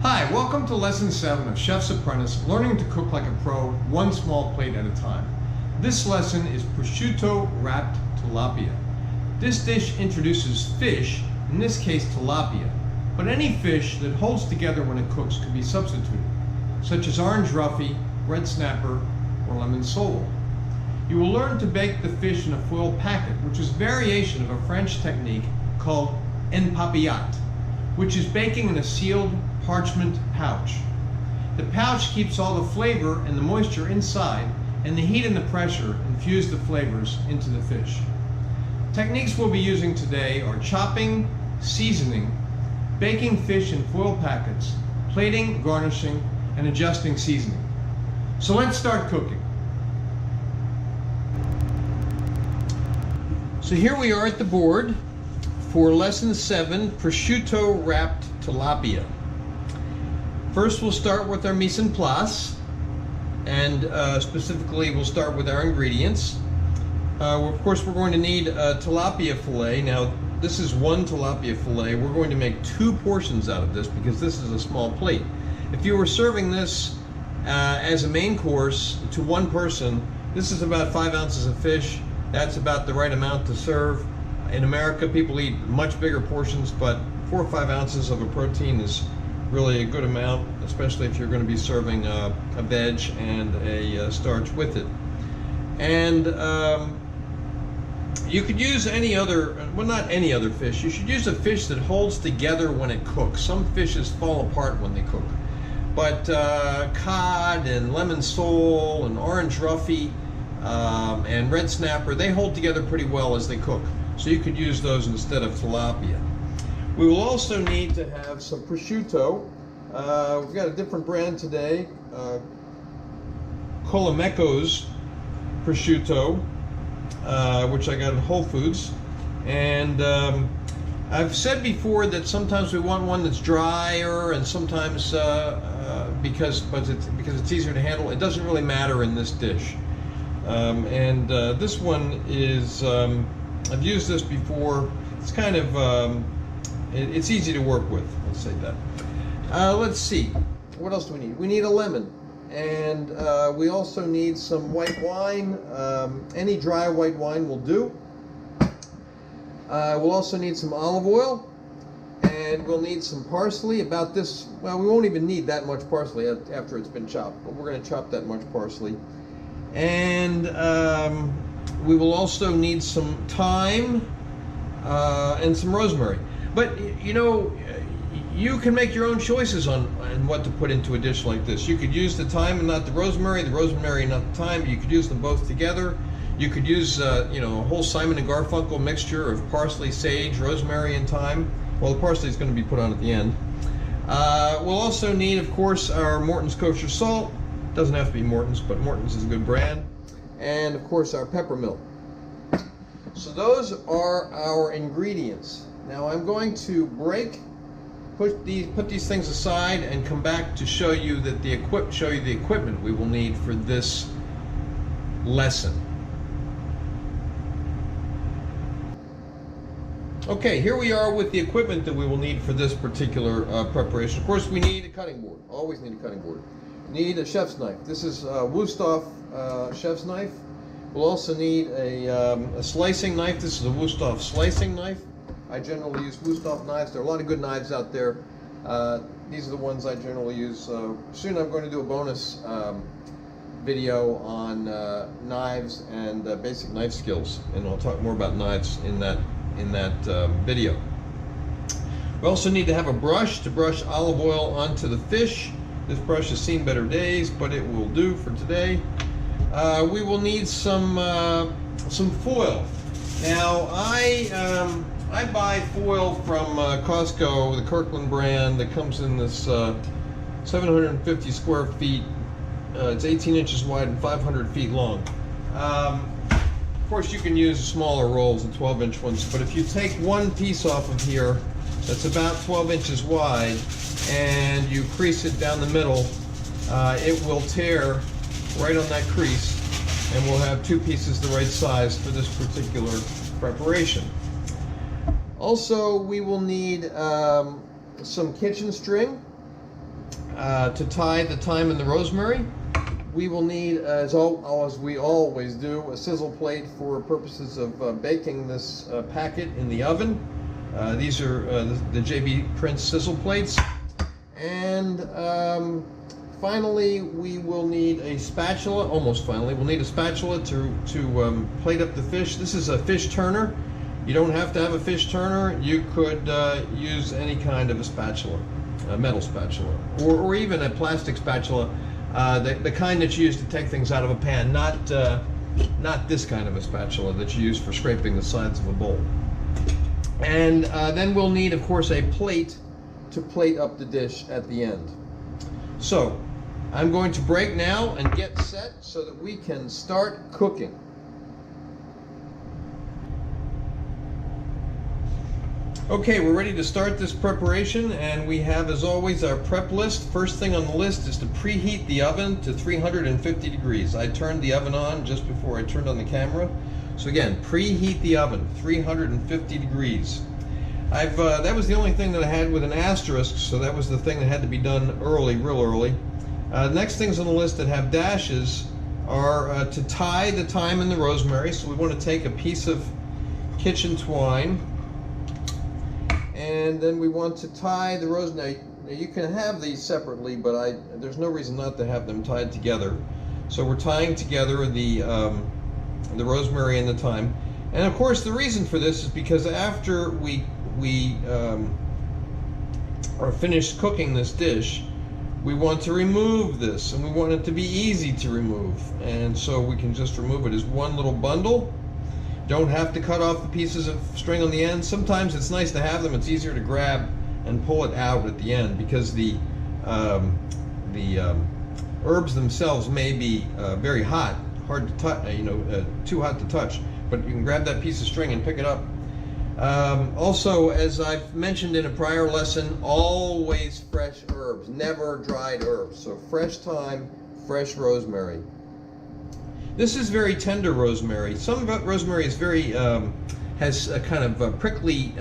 Hi, welcome to Lesson 7 of Chef's Apprentice, learning to cook like a pro, one small plate at a time. This lesson is prosciutto wrapped tilapia. This dish introduces fish, in this case tilapia, but any fish that holds together when it cooks could be substituted, such as orange roughy, red snapper, or lemon sole. You will learn to bake the fish in a foil packet, which is a variation of a French technique called en papillote, which is baking in a sealed parchment pouch. The pouch keeps all the flavor and the moisture inside, and the heat and the pressure infuse the flavors into the fish. Techniques we'll be using today are chopping, seasoning, baking fish in foil packets, plating, garnishing, and adjusting seasoning. So let's start cooking. So here we are at the board for Lesson 7, prosciutto wrapped tilapia. First we'll start with our mise en place, and specifically we'll start with our ingredients. Of course we're going to need a tilapia fillet. Now this is one tilapia fillet. We're going to make 2 portions out of this because this is a small plate. If you were serving this as a main course to one person, this is about 5 ounces of fish. That's about the right amount to serve. In America, people eat much bigger portions, but 4 or 5 ounces of a protein is really a good amount, especially if you're going to be serving a veg and a starch with it. And you could use any other, well, not any other fish. You should use a fish that holds together when it cooks. Some fishes fall apart when they cook. But cod and lemon sole and orange roughy and red snapper, they hold together pretty well as they cook. So you could use those instead of tilapia. We will also need to have some prosciutto. We've got a different brand today, Colomeco's prosciutto, which I got at Whole Foods. And I've said before that sometimes we want one that's drier, and sometimes because it's easier to handle. It doesn't really matter in this dish. This one is, I've used this before. It's kind of, it's easy to work with, let's say that. Let's see, what else do we need? We need a lemon, and we also need some white wine. Any dry white wine will do. We'll also need some olive oil, and we'll need some parsley, about this, well, we won't even need that much parsley after it's been chopped, but we're going to chop that much parsley. And we will also need some thyme and some rosemary. But you know, you can make your own choices on what to put into a dish like this. You could use the thyme and not the rosemary and not the thyme. You could use them both together. You could use you know, a whole Simon and Garfunkel mixture of parsley, sage, rosemary, and thyme. Well, the parsley is going to be put on at the end. We'll also need, of course, our Morton's kosher salt. Doesn't have to be Morton's, but Morton's is a good brand. And of course our Peppermill. So those are our ingredients. Now I'm going to put these things aside and come back to show you that the equipment we will need for this lesson. Okay, here we are with the equipment that we will need for this particular preparation. Of course, we need a cutting board. Always need a cutting board. Need a chef's knife. This is Wusthof chef's knife. We'll also need a slicing knife. This is a Wusthof slicing knife. I generally use Wusthof knives. There are a lot of good knives out there. These are the ones I generally use. Soon I'm going to do a bonus video on knives and basic knife skills, and I'll talk more about knives in that video. We also need to have a brush to brush olive oil onto the fish. This brush has seen better days, but it will do for today. We will need some foil. Now I buy foil from Costco, the Kirkland brand, that comes in this 750 square feet. It's 18 inches wide and 500 feet long. Of course, you can use smaller rolls, the 12-inch ones, but if you take one piece off of here that's about 12 inches wide and you crease it down the middle, it will tear right on that crease, and we'll have 2 pieces the right size for this particular preparation. Also, we will need some kitchen string. to tie the thyme and the rosemary. We will need, as we always do, a sizzle plate for purposes of baking this packet in the oven. These are the JB Prince sizzle plates. And finally, we will need a spatula. Almost finally, we'll need a spatula to plate up the fish. This is a fish turner. You don't have to have a fish turner. You could use any kind of a spatula, a metal spatula, or even a plastic spatula, the kind that you use to take things out of a pan, not this kind of a spatula that you use for scraping the sides of a bowl. And then we'll need, of course, a plate to plate up the dish at the end. So I'm going to break now and get set so that we can start cooking. Okay, we're ready to start this preparation, and we have, as always, our prep list. First thing on the list is to preheat the oven to 350 degrees. I turned the oven on just before I turned on the camera. So again, preheat the oven, 350 degrees. That was the only thing that I had with an asterisk, so that was the thing that had to be done early, real early. Next things on the list that have dashes are to tie the thyme and the rosemary. So we want to take a piece of kitchen twine, and then we want to tie the rosemary. Now you can have these separately, but there's no reason not to have them tied together. So we're tying together the rosemary and the thyme. And of course, the reason for this is because after we are finished cooking this dish, we want to remove this, and we want it to be easy to remove. And so we can just remove it as one little bundle. Don't have to cut off the pieces of string on the end. Sometimes it's nice to have them. It's easier to grab and pull it out at the end because the herbs themselves may be very hot, hard to touch, too hot to touch. But you can grab that piece of string and pick it up. Also, as I've mentioned in a prior lesson, always fresh herbs, never dried herbs. So fresh thyme, fresh rosemary. This is very tender rosemary. Some of rosemary is very has a kind of prickly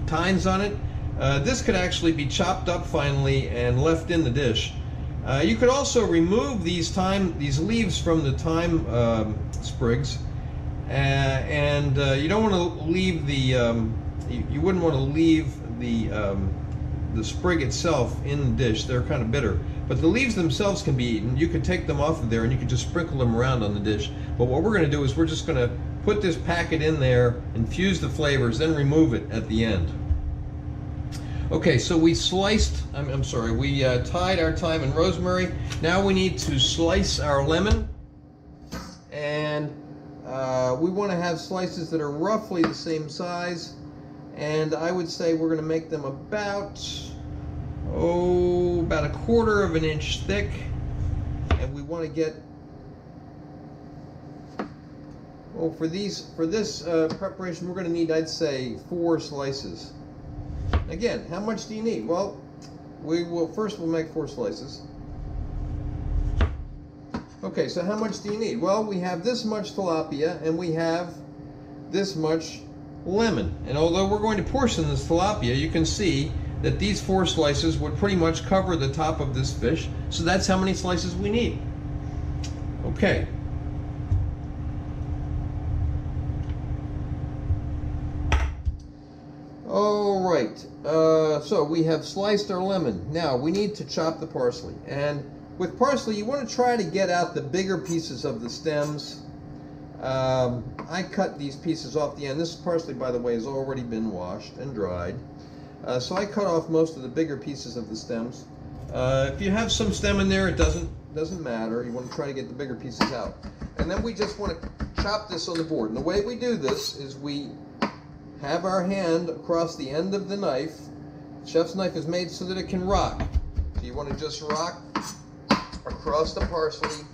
tines on it. This could actually be chopped up finely and left in the dish. You could also remove these leaves from the thyme sprigs, and you don't want to leave you wouldn't want to leave the sprig itself in the dish. They're kind of bitter. But the leaves themselves can be eaten. You could take them off of there and you could just sprinkle them around on the dish. But what we're going to do is we're just going to put this packet in there, infuse the flavors, then remove it at the end. Okay, so we sliced, we tied our thyme and rosemary. Now we need to slice our lemon. And we want to have slices that are roughly the same size. And I would say we're going to make them about a quarter of an inch thick, and we want to get for this preparation we're going to need, I'd say, 4 slices. Again, how much do you need? Well, we'll make 4 slices. Okay, so how much do you need? Well, we have this much tilapia and we have this much lemon, and although we're going to portion this tilapia, you can see that these 4 slices would pretty much cover the top of this fish. So that's how many slices we need. Okay. All right. So we have sliced our lemon. Now we need to chop the parsley. And with parsley, you want to try to get out the bigger pieces of the stems. I cut these pieces off the end. This parsley, by the way, has already been washed and dried. So I cut off most of the bigger pieces of the stems. If you have some stem in there, it doesn't matter. You want to try to get the bigger pieces out. And then we just want to chop this on the board. And the way we do this is we have our hand across the end of the knife. Chef's knife is made so that it can rock. So you want to just rock across the parsley,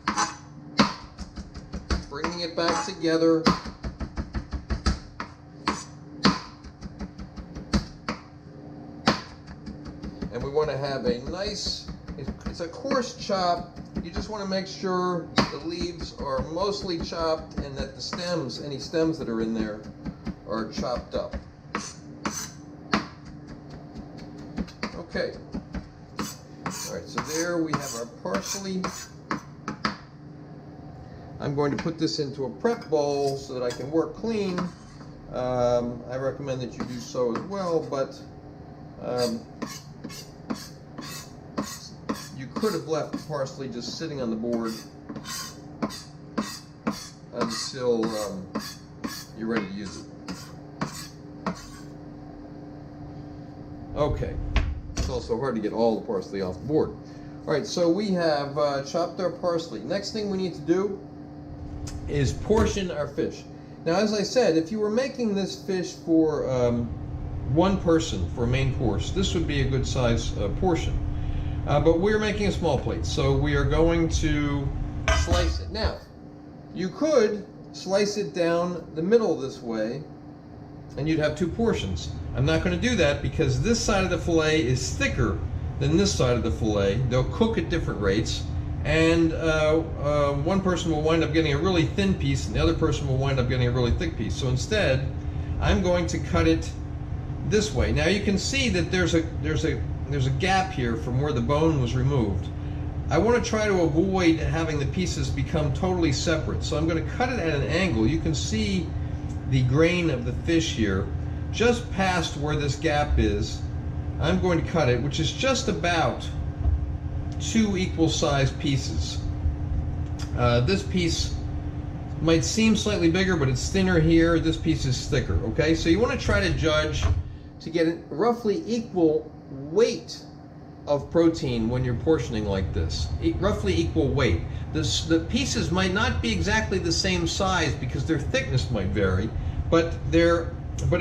bringing it back together. And we want to have a nice, it's a coarse chop. You just want to make sure the leaves are mostly chopped and that the stems, any stems that are in there, are chopped up. Okay, All right, so there we have our parsley. I'm going to put this into a prep bowl so that I can work clean. I recommend that you do so as well, but you could have left the parsley just sitting on the board until you're ready to use it. Okay, it's also hard to get all the parsley off the board. All right, so we have chopped our parsley. Next thing we need to do is portion our fish. Now, as I said, if you were making this fish for one person for a main course, this would be a good size portion. But we're making a small plate, so we are going to slice it. Now, you could slice it down the middle this way, and you'd have two portions. I'm not going to do that because this side of the fillet is thicker than this side of the fillet. They'll cook at different rates, and one person will wind up getting a really thin piece, and the other person will wind up getting a really thick piece. So instead, I'm going to cut it this way. Now you can see that there's a gap here from where the bone was removed. I want to try to avoid having the pieces become totally separate, so I'm going to cut it at an angle. You can see the grain of the fish here just past where this gap is. I'm going to cut it, which is just about 2 equal sized pieces. This piece might seem slightly bigger, but it's thinner here. This piece is thicker. Okay, so you want to try to judge to get a roughly equal weight of protein when you're portioning like this. Roughly equal weight. The pieces might not be exactly the same size because their thickness might vary, but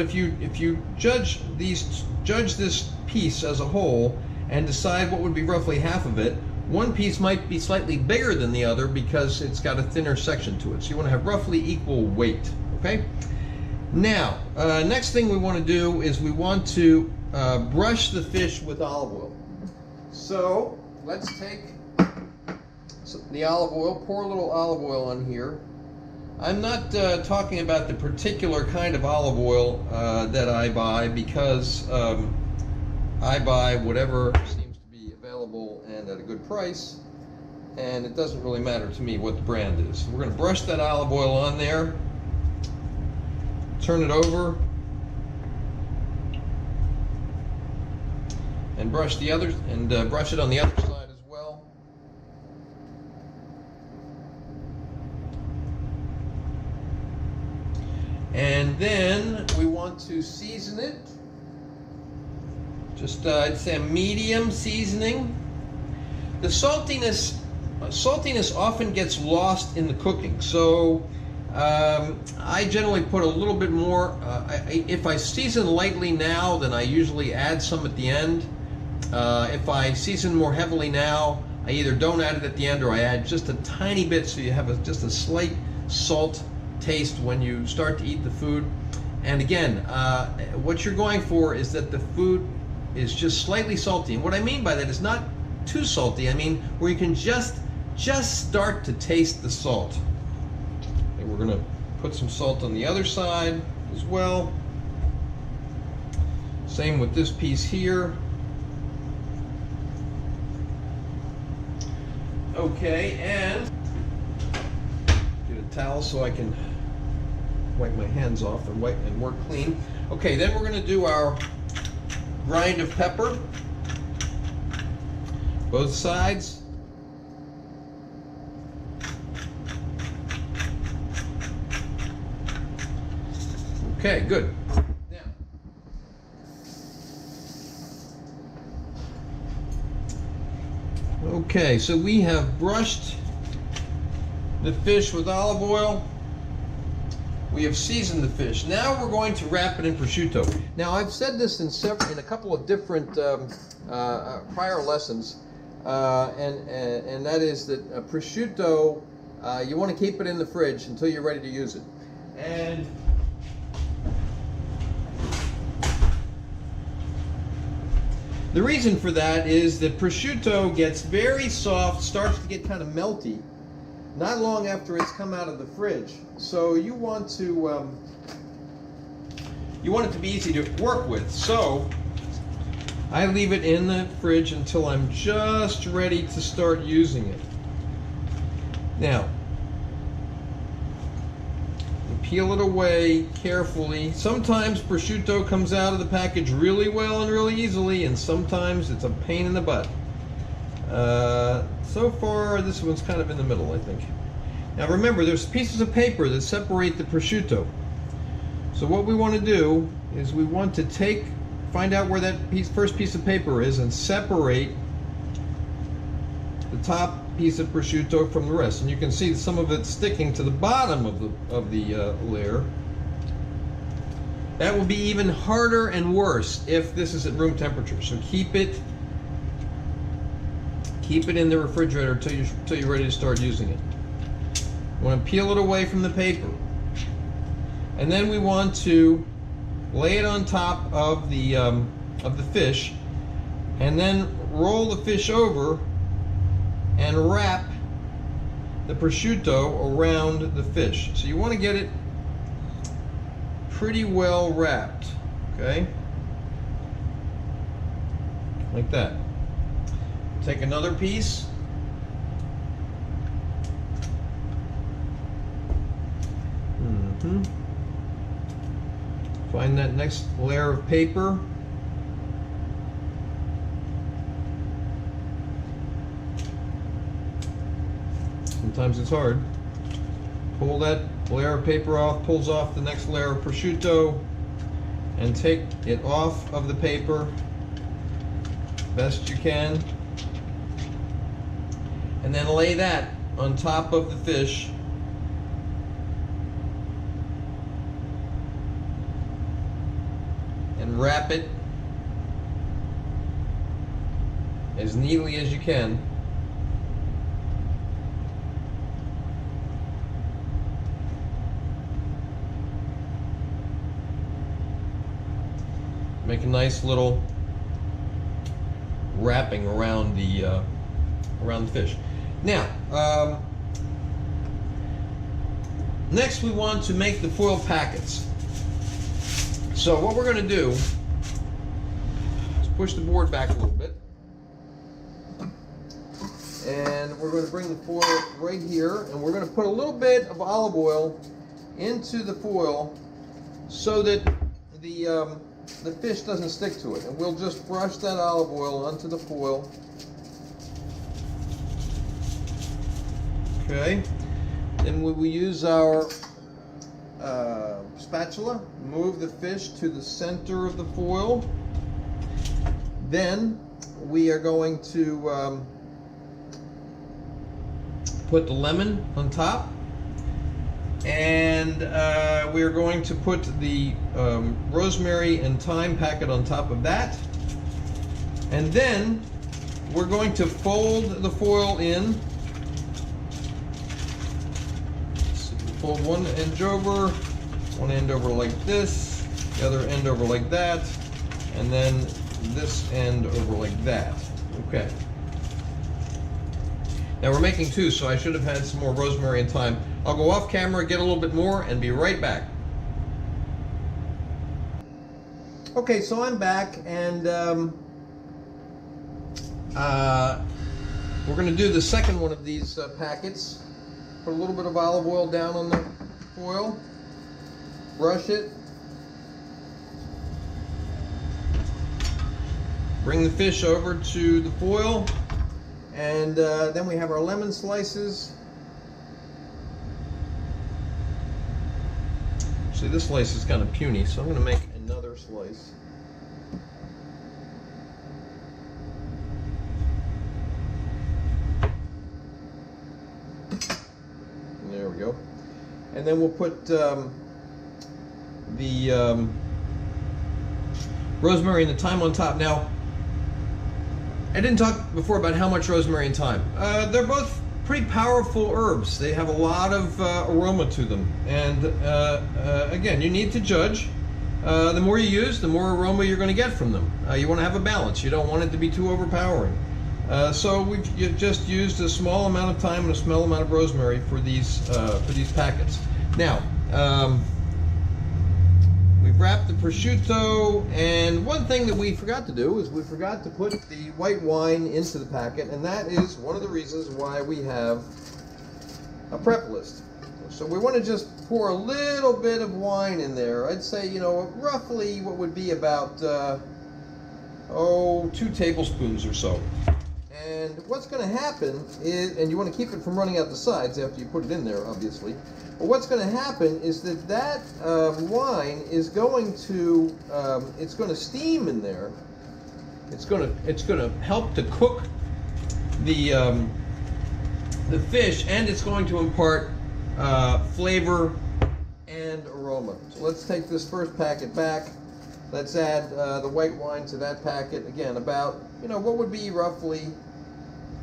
if you judge this piece as a whole and decide what would be roughly half of it, one piece might be slightly bigger than the other because it's got a thinner section to it. So you want to have roughly equal weight. Okay. Now, next thing we want to do is we want to brush the fish with olive oil. So let's take the olive oil, pour a little olive oil on here. I'm not talking about the particular kind of olive oil that I buy because I buy whatever seems to be available and at a good price, and it doesn't really matter to me what the brand is. We're going to brush that olive oil on there, turn it over, and brush the others, and brush it on the other side as well. And then we want to season it. Just I'd say a medium seasoning. The saltiness often gets lost in the cooking, so I generally put a little bit more. If I season lightly now, then I usually add some at the end. If I season more heavily now, I either don't add it at the end or I add just a tiny bit so you have just a slight salt taste when you start to eat the food. And again, what you're going for is that the food is just slightly salty. And what I mean by that is not too salty. I mean where you can just start to taste the salt. And we're going to put some salt on the other side as well. Same with this piece here. Okay, and get a towel so I can wipe my hands off and work clean. Okay, then we're going to do our grind of pepper, both sides. Okay, good. Now, okay, so we have brushed the fish with olive oil. We have seasoned the fish. Now we're going to wrap it in prosciutto. Now I've said this in a couple of different prior lessons, and that is that prosciutto, you want to keep it in the fridge until you're ready to use it. And the reason for that is that prosciutto gets very soft, starts to get kind of melty not long after it's come out of the fridge. So you want it to be easy to work with. So I leave it in the fridge until I'm just ready to start using it. Now, peel it away carefully. Sometimes prosciutto comes out of the package really well and really easily, and sometimes it's a pain in the butt. So far, this one's kind of in the middle, I think. Now remember, there's pieces of paper that separate the prosciutto. So what we want to do is we want to find out where that first piece of paper is and separate the top piece of prosciutto from the rest. And you can see some of it sticking to the bottom of the layer. That will be even harder and worse if this is at room temperature. So keep it in the refrigerator till you're ready to start using it. You want to peel it away from the paper. And then we want to lay it on top of the fish, and then roll the fish over and wrap the prosciutto around the fish. So you want to get it pretty well wrapped, okay? Like that. Take another piece. Find that next layer of paper. Sometimes it's hard. Pull that layer of paper off, pulls off the next layer of prosciutto, and take it off of the paper best you can. And then lay that on top of the fish. And wrap it as neatly as you can. Make a nice little wrapping around the fish. Now, next we want to make the foil packets. So what we're going to do is push the board back a little bit, and we're going to bring the foil right here, and we're going to put a little bit of olive oil into the foil so that the fish doesn't stick to it, and we'll just brush that olive oil onto the foil. Okay, then we will use our spatula, move the fish to the center of the foil. Then we are going to put the lemon on top, and we are going to put the rosemary and thyme packet on top of that, and then we're going to fold the foil in. Fold one end over like this, the other end over like that, and then this end over like that. Okay. Now we're making two, so I should have had some more rosemary and thyme. I'll go off camera, get a little bit more, and be right back. Okay, so I'm back, and we're going to do the second one of these packets. Put a little bit of olive oil down on the foil, brush it, bring the fish over to the foil, and then we have our lemon slices. See, this slice is kind of puny, so I'm going to make another slice. There we go. And then we'll put the rosemary and the thyme on top. Now, I didn't talk before about how much rosemary and thyme. They're both pretty powerful herbs. They have a lot of aroma to them. And again, you need to judge. The more you use, the more aroma you're going to get from them. You want to have a balance. You don't want it to be too overpowering. So we've just used a small amount of thyme and a small amount of rosemary for these packets. Now, We've wrapped the prosciutto, and one thing that we forgot to do is we forgot to put the white wine into the packet, and that is one of the reasons why we have a prep list. So we want to just pour a little bit of wine in there. I'd say, you know, roughly what would be about 2 tablespoons or so. And what's going to happen is, and you want to keep it from running out the sides after you put it in there, obviously. But what's going to happen is that wine is going to, it's going to steam in there. It's going to help to cook the fish, and it's going to impart flavor and aroma. So let's take this first packet back. Let's add the white wine to that packet. Again, about, you know, what would be roughly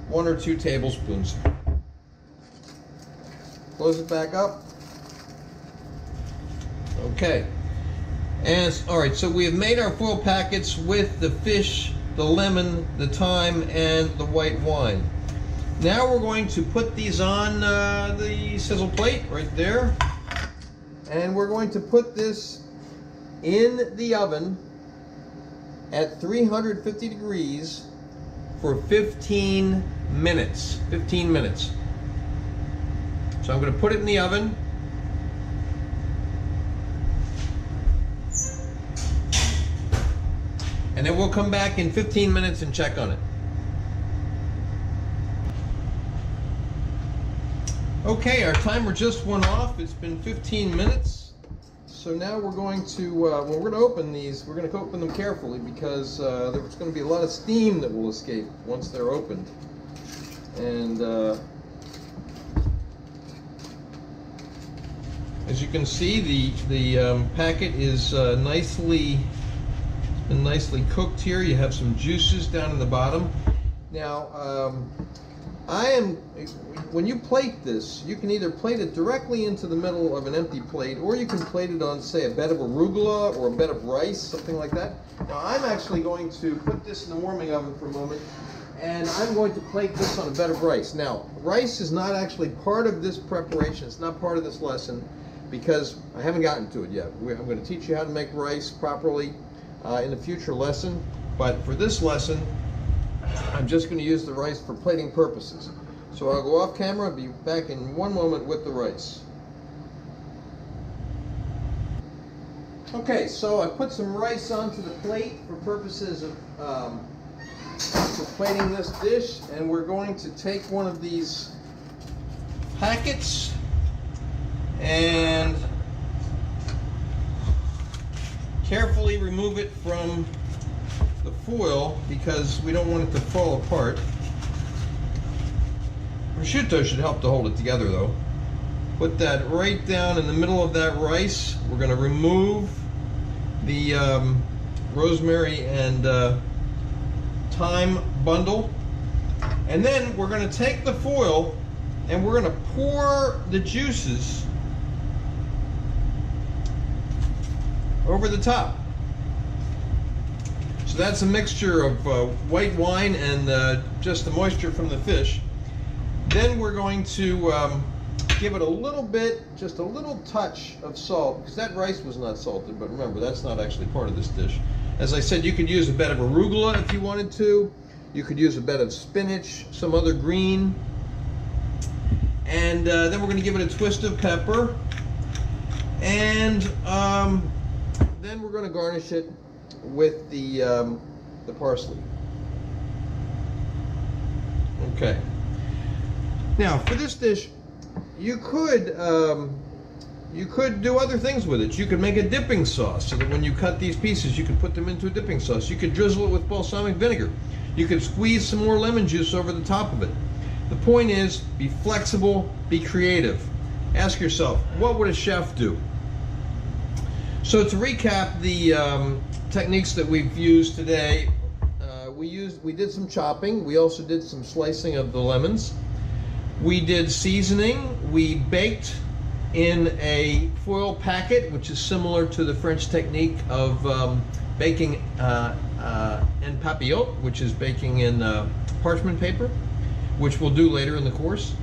1 or 2 tablespoons. Close it back up. Okay. And all right, so we have made our foil packets with the fish, the lemon, the thyme, and the white wine. Now we're going to put these on the sizzle plate right there. And we're going to put this in the oven at 350 degrees for 15 minutes. 15 minutes. So I'm going to put it in the oven. And then we'll come back in 15 minutes and check on it. Okay, our timer just went off. It's been 15 minutes. So now we're going to, well, we're going to open these. We're going to open them carefully because there's going to be a lot of steam that will escape once they're opened. And as you can see, the packet is nicely cooked here. You have some juices down in the bottom. Now, when you plate this, you can either plate it directly into the middle of an empty plate, or you can plate it on, say, a bed of arugula or a bed of rice, something like that. Now, I'm actually going to put this in the warming oven for a moment, and I'm going to plate this on a bed of rice. Now, rice is not actually part of this preparation. It's not part of this lesson because I haven't gotten to it yet. I'm going to teach you how to make rice properly in a future lesson, but for this lesson, I'm just going to use the rice for plating purposes. So I'll go off camera and be back in one moment with the rice. Okay, so I put some rice onto the plate for purposes of plating this dish, and we're going to take one of these packets and carefully remove it from the foil because we don't want it to fall apart. Prosciutto should help to hold it together though. Put that right down in the middle of that rice. We're going to remove the rosemary and thyme bundle, and then we're going to take the foil and we're going to pour the juices over the top. So that's a mixture of white wine and just the moisture from the fish. Then we're going to give it a little bit, just a little touch of salt, because that rice was not salted, but remember, that's not actually part of this dish. As I said, you could use a bed of arugula if you wanted to. You could use a bed of spinach, some other green. And then we're going to give it a twist of pepper. And then we're going to garnish it with the parsley. Okay. Now, for this dish, you could do other things with it. You could make a dipping sauce so that when you cut these pieces, you could put them into a dipping sauce. You could drizzle it with balsamic vinegar. You could squeeze some more lemon juice over the top of it. The point is, be flexible, be creative. Ask yourself, what would a chef do? So to recap the techniques that we've used today, we did some chopping. We also did some slicing of the lemons. We did seasoning. We baked in a foil packet, which is similar to the French technique of baking en papillote, which is baking in parchment paper, which we'll do later in the course.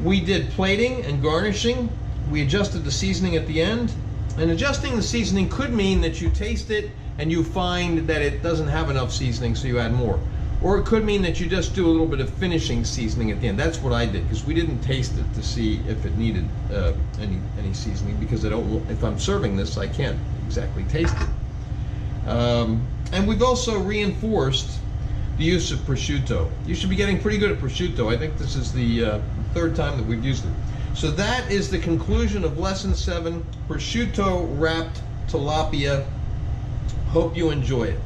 We did plating and garnishing. We adjusted the seasoning at the end, And adjusting the seasoning could mean that you taste it and you find that it doesn't have enough seasoning, so you add more. Or it could mean that you just do a little bit of finishing seasoning at the end. That's what I did, because we didn't taste it to see if it needed any seasoning, because if I'm serving this, I can't exactly taste it. And we've also reinforced the use of prosciutto. You should be getting pretty good at prosciutto. I think this is the third time that we've used it. So that is the conclusion of Lesson 7, prosciutto wrapped tilapia. Hope you enjoy it.